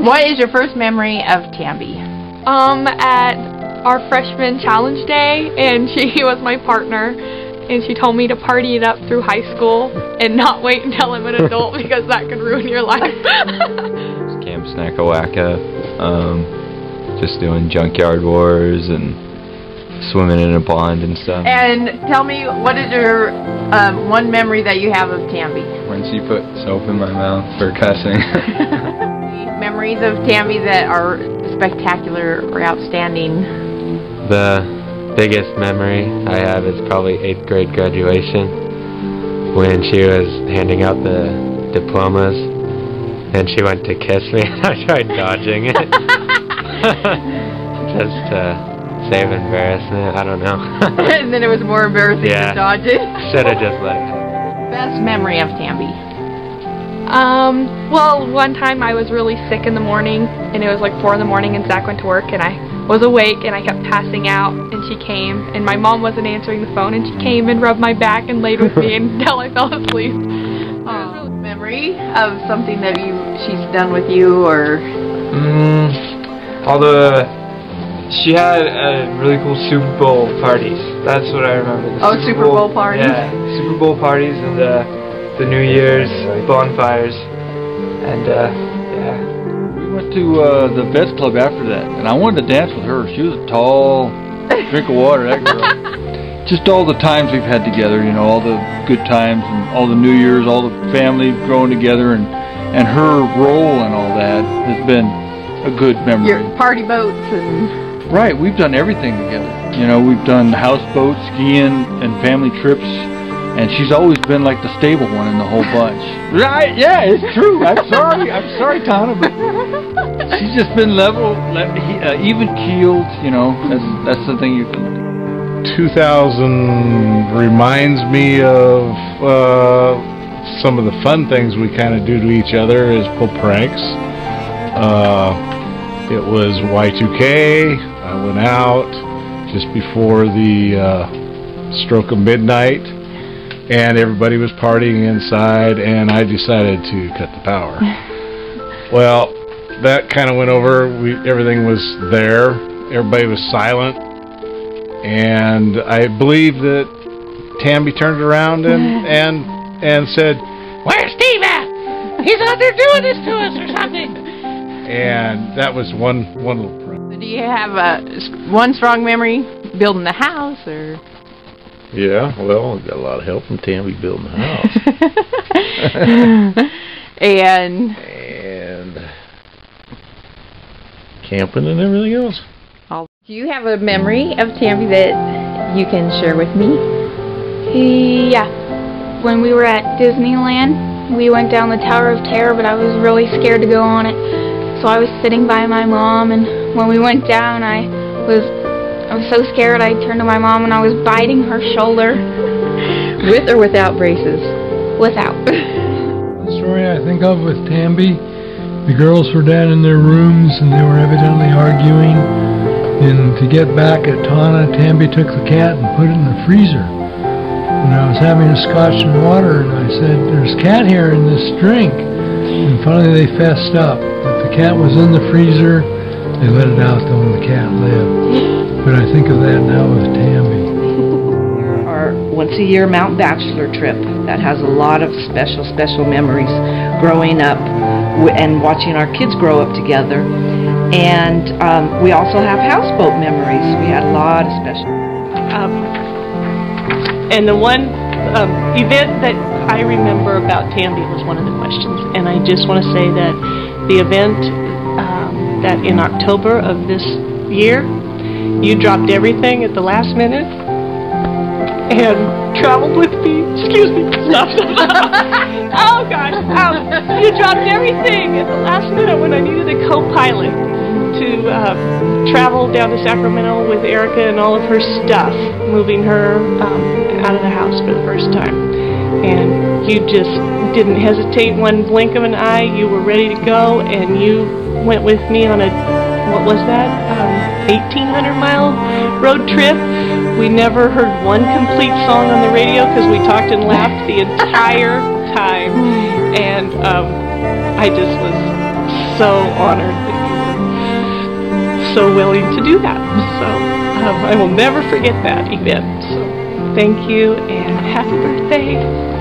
What is your first memory of Tambi? At our freshman challenge day, and she was my partner, and she told me to party it up through high school and not wait until I'm an adult because that could ruin your life. Camp Snackawacka, just doing junkyard wars and swimming in a pond and stuff. And tell me, what is your one memory that you have of Tambi? When she put soap in my mouth for cussing. Memories of Tambi that are spectacular or outstanding? The biggest memory I have is probably 8th grade graduation, when she was handing out the diplomas and she went to kiss me and I tried dodging it. Just to save embarrassment, I don't know. And then it was more embarrassing to dodge it? Should have just let it happen. Best memory of Tambi? Well, one time I was really sick in the morning, and it was like 4 in the morning, and Zach went to work, and I was awake, and I kept passing out, and she came, and my mom wasn't answering the phone, and she came and rubbed my back and laid with me until I fell asleep. Memory of something that she's done with you, or? She had really cool Super Bowl parties. That's what I remember. The Super Bowl parties? Yeah, Super Bowl parties and the New Year's bonfires. And, yeah. We went to the Vets Club after that, and I wanted to dance with her. She was a tall drink of water, that girl. Just all the times we've had together, you know, all the good times and all the New Year's, all the family growing together, and her role and all that has been a good memory. Your party boats and... Right, we've done everything together. You know, we've done houseboats, skiing, and family trips, and she's always been like the stable one in the whole bunch. Right? Yeah, it's true. I'm sorry, Tana, but she's just been even keeled. You know, that's the thing you can. 2000 reminds me of some of the fun things we kind of do to each other is pull pranks. It was Y2K. I went out just before the stroke of midnight, and everybody was partying inside, and I decided to cut the power. Well, that kind of went over. Everything was there. Everybody was silent, and I believe that Tambi turned around and said, "Where's Steve at? He's out there doing this to us or something." And that was one little prank. Do you have one strong memory building the house, or? Yeah, well, I got a lot of help from Tambi building the house. and camping and everything else. Do you have a memory of Tambi that you can share with me? Yeah. When we were at Disneyland, we went down the Tower of Terror, but I was really scared to go on it. So I was sitting by my mom, and when we went down, I was so scared I turned to my mom and I was biting her shoulder. With or without braces? Without. The story I think of with Tambi, the girls were down in their rooms and they were evidently arguing, and to get back at Tana, Tambi took the cat and put it in the freezer. And I was having a scotch and water, and I said, "There's cat hair in this drink." And finally they fessed up. The cat was in the freezer. They let it out though, and the cat lived. But I think of that now with Tambi. Our once-a-year Mount Bachelor trip that has a lot of special memories growing up and watching our kids grow up together. And we also have houseboat memories. We had a lot of special. And the one event that I remember about Tambi was one of the questions. And I just want to say that the event that in October of this year, you dropped everything at the last minute and traveled with me. Excuse me. Stop. Oh, gosh. You dropped everything at the last minute when I needed a co-pilot to travel down to Sacramento with Erica and all of her stuff, moving her out of the house for the first time. And you just didn't hesitate one blink of an eye. You were ready to go, and you went with me on a, what was that, 1,800-mile road trip. We never heard one complete song on the radio because we talked and laughed the entire time. And I just was so honored that you were so willing to do that. So I will never forget that event. So thank you and happy birthday.